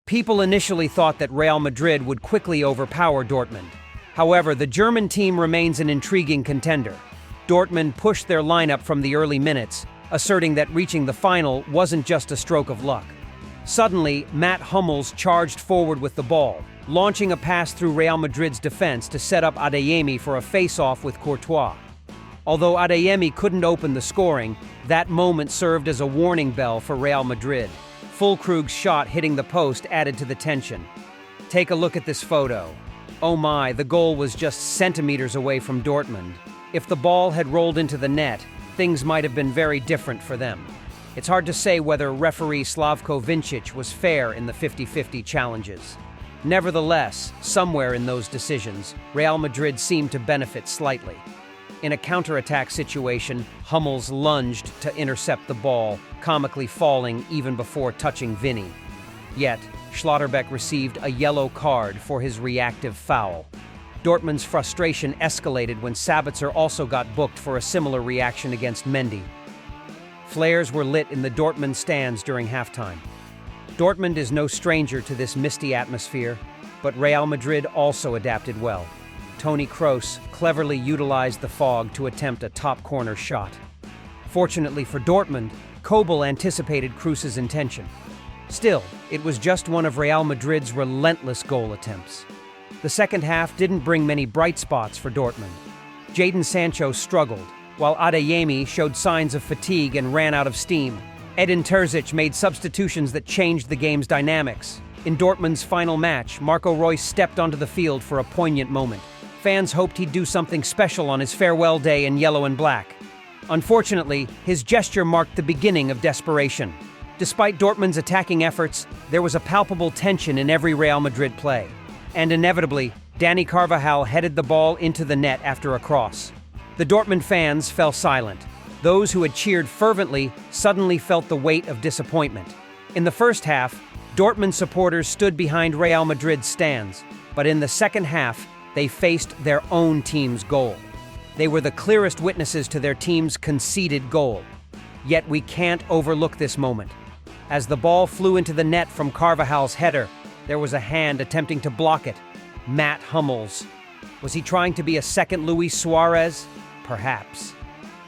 People initially thought that Real Madrid would quickly overpower Dortmund. However, the German team remains an intriguing contender. Dortmund pushed their lineup from the early minutes, asserting that reaching the final wasn't just a stroke of luck. Suddenly, Mats Hummels charged forward with the ball, launching a pass through Real Madrid's defense to set up Adeyemi for a face-off with Courtois. Although Adeyemi couldn't open the scoring, that moment served as a warning bell for Real Madrid. Füllkrug's shot hitting the post added to the tension. Take a look at this photo. Oh my, the goal was just centimeters away from Dortmund. If the ball had rolled into the net, things might have been very different for them. It's hard to say whether referee Slavko Vincic was fair in the 50-50 challenges. Nevertheless, somewhere in those decisions, Real Madrid seemed to benefit slightly. In a counterattack situation, Hummels lunged to intercept the ball, comically falling even before touching Vini. Yet, Schlotterbeck received a yellow card for his reactive foul. Dortmund's frustration escalated when Sabitzer also got booked for a similar reaction against Mendy. Flares were lit in the Dortmund stands during halftime. Dortmund is no stranger to this misty atmosphere, but Real Madrid also adapted well. Toni Kroos cleverly utilized the fog to attempt a top corner shot. Fortunately for Dortmund, Kobel anticipated Kroos's intention. Still, it was just one of Real Madrid's relentless goal attempts. The second half didn't bring many bright spots for Dortmund. Jadon Sancho struggled, while Adeyemi showed signs of fatigue and ran out of steam. Edin Terzic made substitutions that changed the game's dynamics. In Dortmund's final match, Marco Reus stepped onto the field for a poignant moment. Fans hoped he'd do something special on his farewell day in yellow and black. Unfortunately, his gesture marked the beginning of desperation. Despite Dortmund's attacking efforts, there was a palpable tension in every Real Madrid play. And inevitably, Dani Carvajal headed the ball into the net after a cross. The Dortmund fans fell silent. Those who had cheered fervently suddenly felt the weight of disappointment. In the first half, Dortmund supporters stood behind Real Madrid's stands, but in the second half, they faced their own team's goal. They were the clearest witnesses to their team's conceded goal. Yet we can't overlook this moment. As the ball flew into the net from Carvajal's header, there was a hand attempting to block it. Mats Hummels. Was he trying to be a second Luis Suarez? Perhaps.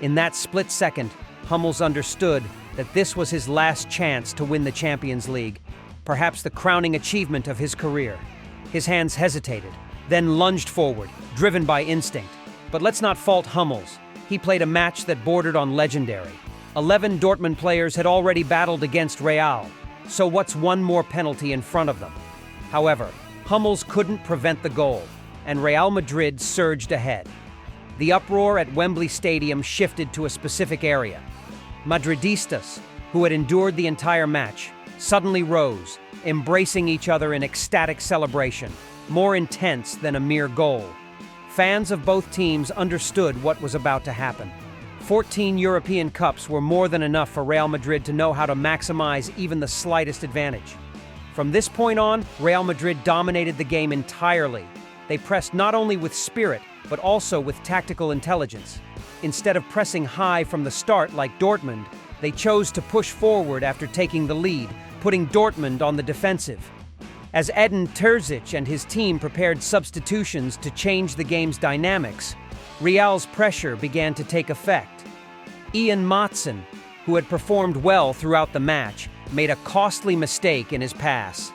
In that split second, Hummels understood that this was his last chance to win the Champions League, perhaps the crowning achievement of his career. His hands hesitated, then lunged forward, driven by instinct. But let's not fault Hummels. He played a match that bordered on legendary. 11 Dortmund players had already battled against Real, so what's one more penalty in front of them? However, Hummels couldn't prevent the goal, and Real Madrid surged ahead. The uproar at Wembley Stadium shifted to a specific area. Madridistas, who had endured the entire match, suddenly rose, embracing each other in ecstatic celebration, more intense than a mere goal. Fans of both teams understood what was about to happen. 14 European Cups were more than enough for Real Madrid to know how to maximize even the slightest advantage. From this point on, Real Madrid dominated the game entirely. They pressed not only with spirit, but also with tactical intelligence. Instead of pressing high from the start like Dortmund, they chose to push forward after taking the lead, putting Dortmund on the defensive. As Edin Terzic and his team prepared substitutions to change the game's dynamics, Real's pressure began to take effect. Ian Maatsen, who had performed well throughout the match, made a costly mistake in his pass.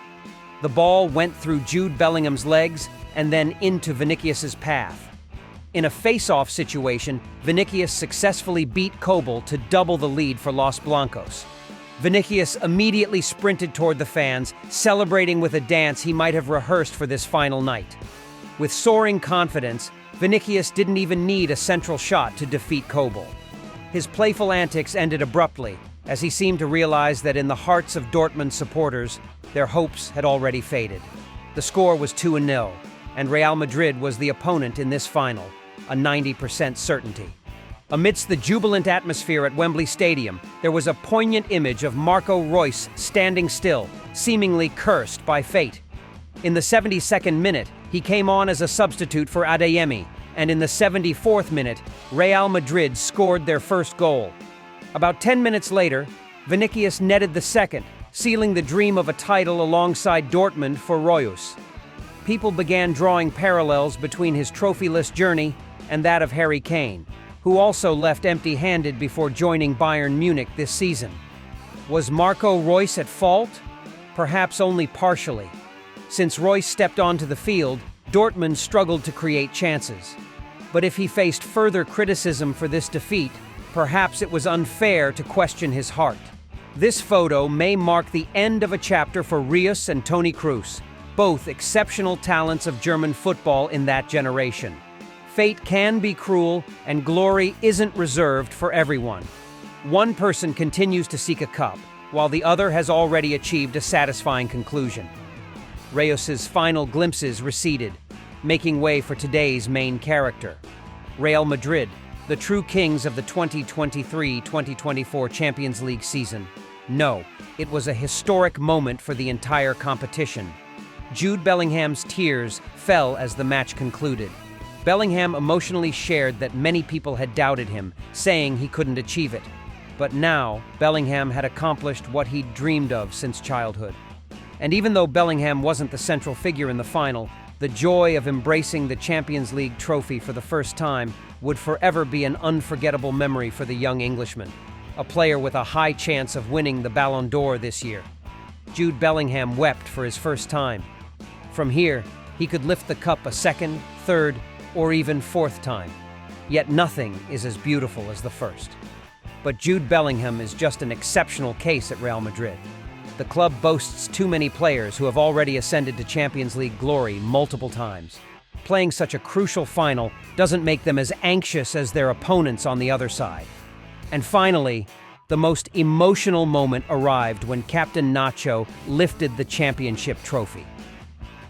The ball went through Jude Bellingham's legs and then into Vinicius's path. In a face-off situation, Vinicius successfully beat Kobel to double the lead for Los Blancos. Vinicius immediately sprinted toward the fans, celebrating with a dance he might have rehearsed for this final night. With soaring confidence, Vinicius didn't even need a central shot to defeat Kobel. His playful antics ended abruptly, as he seemed to realize that in the hearts of Dortmund supporters, their hopes had already faded. The score was 2-0, and Real Madrid was the opponent in this final, a 90% certainty. Amidst the jubilant atmosphere at Wembley Stadium, there was a poignant image of Marco Reus standing still, seemingly cursed by fate. In the 72nd minute, he came on as a substitute for Adeyemi, and in the 74th minute, Real Madrid scored their first goal. About 10 minutes later, Vinicius netted the second, sealing the dream of a title alongside Dortmund for Reus. People began drawing parallels between his trophyless journey and that of Harry Kane, who also left empty-handed before joining Bayern Munich this season. Was Marco Reus at fault? Perhaps only partially. Since Reus stepped onto the field, Dortmund struggled to create chances. But if he faced further criticism for this defeat, perhaps it was unfair to question his heart. This photo may mark the end of a chapter for Reus and Toni Kroos, both exceptional talents of German football in that generation. Fate can be cruel, and glory isn't reserved for everyone. One person continues to seek a cup, while the other has already achieved a satisfying conclusion. Reus's final glimpses receded, making way for today's main character. Real Madrid, the true kings of the 2023-2024 Champions League season. No, it was a historic moment for the entire competition. Jude Bellingham's tears fell as the match concluded. Bellingham emotionally shared that many people had doubted him, saying he couldn't achieve it. But now, Bellingham had accomplished what he'd dreamed of since childhood. And even though Bellingham wasn't the central figure in the final, the joy of embracing the Champions League trophy for the first time would forever be an unforgettable memory for the young Englishman, a player with a high chance of winning the Ballon d'Or this year. Jude Bellingham wept for his first time. From here, he could lift the cup a second, third, or even fourth time. Yet nothing is as beautiful as the first. But Jude Bellingham is just an exceptional case at Real Madrid. The club boasts too many players who have already ascended to Champions League glory multiple times. Playing such a crucial final doesn't make them as anxious as their opponents on the other side. And finally, the most emotional moment arrived when Captain Nacho lifted the championship trophy.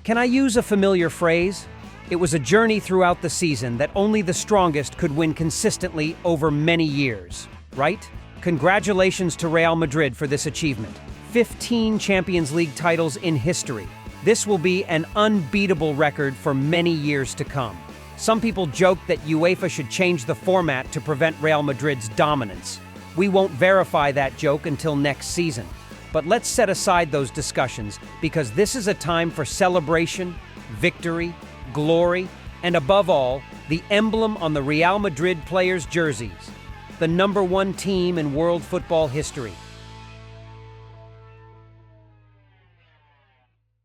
Can I use a familiar phrase? It was a journey throughout the season that only the strongest could win consistently over many years, right? Congratulations to Real Madrid for this achievement. 15 Champions League titles in history. This will be an unbeatable record for many years to come. Some people joke that UEFA should change the format to prevent Real Madrid's dominance. We won't verify that joke until next season. But let's set aside those discussions, because this is a time for celebration, victory, glory, and above all, the emblem on the Real Madrid players' jerseys. The #1 team in world football history.